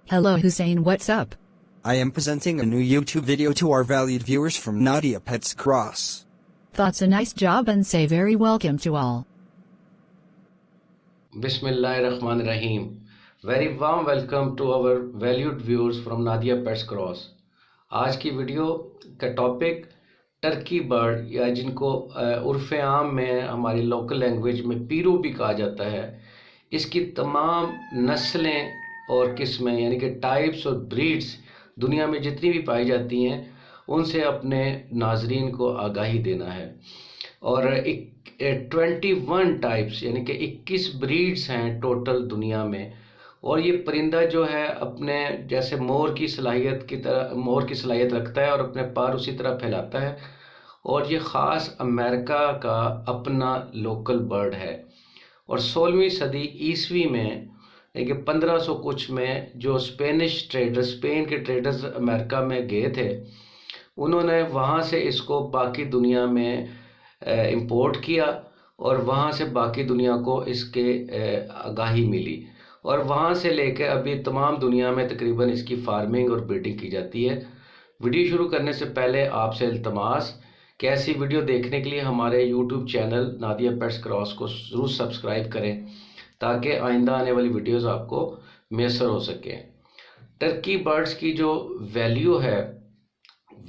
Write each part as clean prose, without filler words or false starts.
Hello Hussein, what's up? I am presenting a new YouTube video to our valued viewers from Nadia Pets Cross. That's a nice job and say very welcome to all. Bismillahirrahmanirrahim. Very warm welcome to our valued viewers from Nadia Pets Cross. आज की video का topic Turkey bird या जिनको उर्फ़ आम में हमारी local language में पीरू भी कहा जाता है, इसकी तमाम नस्लें और किस्में यानी कि टाइप्स और ब्रीड्स दुनिया में जितनी भी पाई जाती हैं उनसे अपने नाजरीन को आगाही देना है। और 21 टाइप्स यानी कि 21 ब्रीड्स हैं टोटल दुनिया में। और ये परिंदा जो है अपने जैसे मोर की सलाहियत रखता है और अपने पर उसी तरह फैलाता है, और ये ख़ास अमेरिका का अपना लोकल बर्ड है। और 16वीं सदी ईस्वी में यानी कि 1500 कुछ में जो स्पेन के ट्रेडर्स अमेरिका में गए थे, उन्होंने वहाँ से इसको बाकी दुनिया में इंपोर्ट किया और वहाँ से बाकी दुनिया को इसके आगाही मिली, और वहाँ से लेकर अभी तमाम दुनिया में तकरीबन इसकी फार्मिंग और ब्रीडिंग की जाती है। वीडियो शुरू करने से पहले आपसे इल्तमास कि ऐसी वीडियो देखने के लिए हमारे YouTube channel Nadia pets cross को ज़रूर सब्सक्राइब करें ताकि आइंदा आने वाली वीडियोस आपको मैसर हो सके। टर्की बर्ड्स की जो वैल्यू है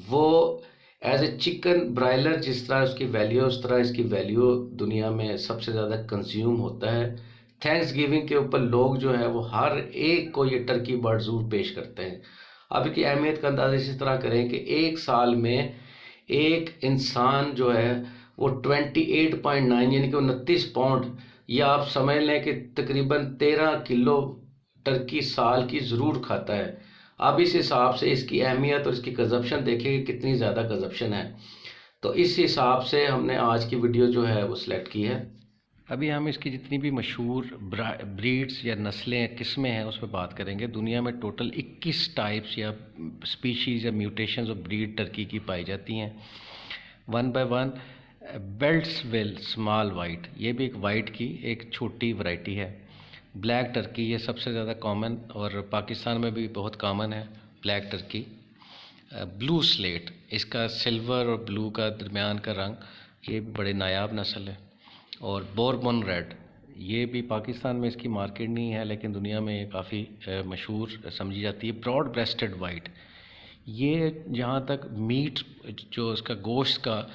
वो एज ए चिकन ब्रायलर जिस तरह उसकी वैल्यू उस तरह इसकी वैल्यू दुनिया में सबसे ज़्यादा कंज्यूम होता है। थैंक्स गिविंग के ऊपर लोग जो है वो हर एक को ये टर्की बर्ड ज़रूर पेश करते हैं। अब इसकी अहमियत का अंदाज़ा इसी तरह करें कि एक साल में एक इंसान जो है वो 28.9 यानी कि 29 पाउंड, या आप समझ लें कि तकरीबन 13 किलो टर्की साल की ज़रूर खाता है। अब इस हिसाब से इसकी अहमियत और इसकी कंजप्शन देखें कि कितनी ज़्यादा कंजप्शन है, तो इस हिसाब से हमने आज की वीडियो जो है वो सिलेक्ट की है। अभी हम इसकी जितनी भी मशहूर ब्रीड्स या नस्लें किस्में हैं उस पर बात करेंगे। दुनिया में टोटल 21 टाइप्स या स्पीशीज़ या म्यूटेशंस ऑफ ब्रीड टर्की की पाई जाती हैं। One by one Beltsville small white, ये भी एक वाइट की एक छोटी वैरायटी है। ब्लैक टर्की, ये सबसे ज़्यादा कॉमन और पाकिस्तान में भी बहुत कॉमन है ब्लैक टर्की। ब्लू स्लेट, इसका सिल्वर और ब्लू का दरमियान का रंग, ये भी बड़े नायाब नस्ल है। और बोरबन रेड, ये भी पाकिस्तान में इसकी मार्केट नहीं है लेकिन दुनिया में ये काफ़ी मशहूर समझी जाती है। ब्रॉड ब्रेस्टेड वाइट, ये जहाँ तक मीट जो इसका गोश्त का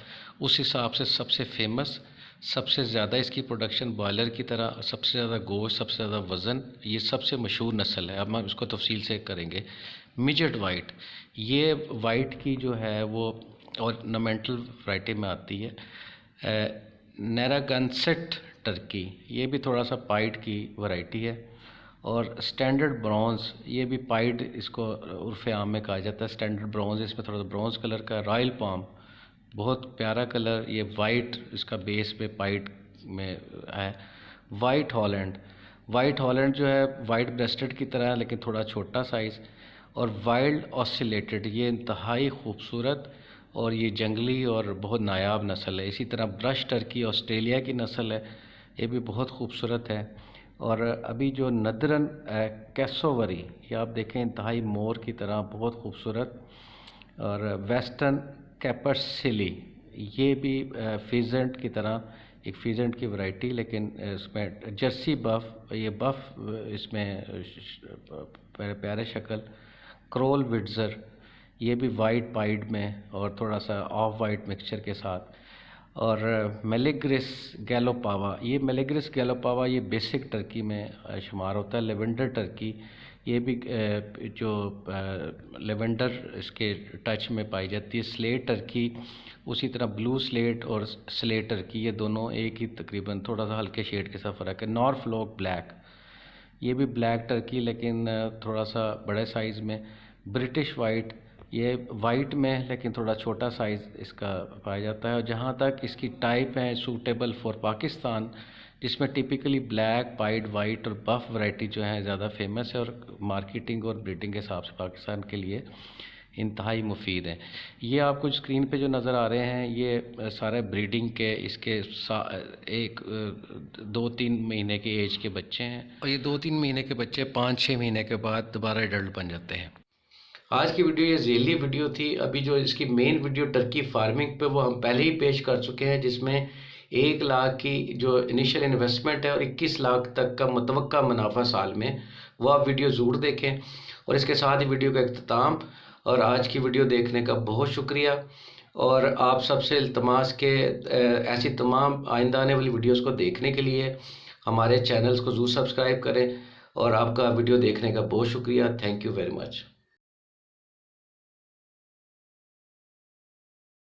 उस हिसाब से सबसे फेमस, सबसे ज़्यादा इसकी प्रोडक्शन बॉयलर की तरह, सबसे ज़्यादा गोश्त, सबसे ज़्यादा वज़न, ये सबसे मशहूर नस्ल है। अब हम इसको तफसील से करेंगे। मिजेट वाइट, ये वाइट की जो है वो ऑर्नामेंटल वैरायटी में आती है। नैरागनसेट टर्की, ये भी थोड़ा सा पाइड की वैरायटी है। और स्टैंडर्ड ब्रॉन्ज़, ये भी पाइड इसको उर्फ़ आम में कहा जाता है। स्टैंडर्ड ब्रॉन्ज़, इसमें थोड़ा सा ब्रॉन्ज़ कलर का। रॉयल पाम, बहुत प्यारा कलर, ये वाइट इसका बेस पे पाइड में है। वाइट हॉलैंड जो है वाइट ब्रेस्टेड की तरह है लेकिन थोड़ा छोटा साइज़। और वाइल्ड ऑसिलेटेड, ये इंतहाई खूबसूरत और ये जंगली और बहुत नायाब नस्ल है। इसी तरह ब्रश टर्की ऑस्ट्रेलिया की नस्ल है, ये भी बहुत खूबसूरत है। और अभी जो नदरन कैसोवरी, ये आप देखें इंतहाई मोर की तरह बहुत खूबसूरत। और वेस्टर्न कैपर्सिली, ये भी फीजेंट की तरह एक फीजेंट की वैरायटी, लेकिन इसमें जर्सी बफ, ये बफ इसमें प्यारे शक्ल। क्रोल विड्ज़र, ये भी वाइट पाइड में और थोड़ा सा ऑफ वाइट मिक्सचर के साथ। और मेलेग्रिस गैलोपावा, ये बेसिक टर्की में शुमार होता है। लेवेंडर टर्की, ये भी जो लेवेंडर इसके टच में पाई जाती है। स्लेट टर्की, उसी तरह ब्लू स्लेट और स्लेट टर्की, ये दोनों एक ही तकरीबन, थोड़ा सा हल्के शेड के साथ फ़र्क है। नॉरफ्लोक ब्लैक, ये भी ब्लैक टर्की लेकिन थोड़ा सा बड़े साइज़ में। ब्रिटिश वाइट, ये वाइट में लेकिन थोड़ा छोटा साइज़ इसका पाया जाता है। और जहाँ तक इसकी टाइप है सूटेबल फॉर पाकिस्तान, जिसमें टिपिकली ब्लैक, पाइड, वाइट और बफ वैरायटी जो है ज़्यादा फेमस है और मार्केटिंग और ब्रीडिंग के हिसाब से पाकिस्तान के लिए इंतहाई मुफीद हैं। ये आपको स्क्रीन पे जो नज़र आ रहे हैं ये सारे ब्रीडिंग के इसके 2-3 महीने की एज के बच्चे हैं और ये 2-3 महीने के बच्चे 5-6 महीने के बाद दोबारा एडल्ट बन जाते हैं। आज की वीडियो ये ज़ेली वीडियो थी। अभी जो इसकी मेन वीडियो टर्की फार्मिंग पे वो हम पहले ही पेश कर चुके हैं, जिसमें 1 लाख की जो इनिशियल इन्वेस्टमेंट है और 21 लाख तक का मुतवक्का मुनाफा साल में, वो आप वीडियो ज़रूर देखें। और इसके साथ ही वीडियो का इख्तिताम और आज की वीडियो देखने का बहुत शुक्रिया। और आप सबसे इल्तमास के ऐसी तमाम आइंदा आने वाली वीडियोस को देखने के लिए हमारे चैनल्स को ज़रूर सब्सक्राइब करें। और आपका वीडियो देखने का बहुत शुक्रिया। Thank you very much.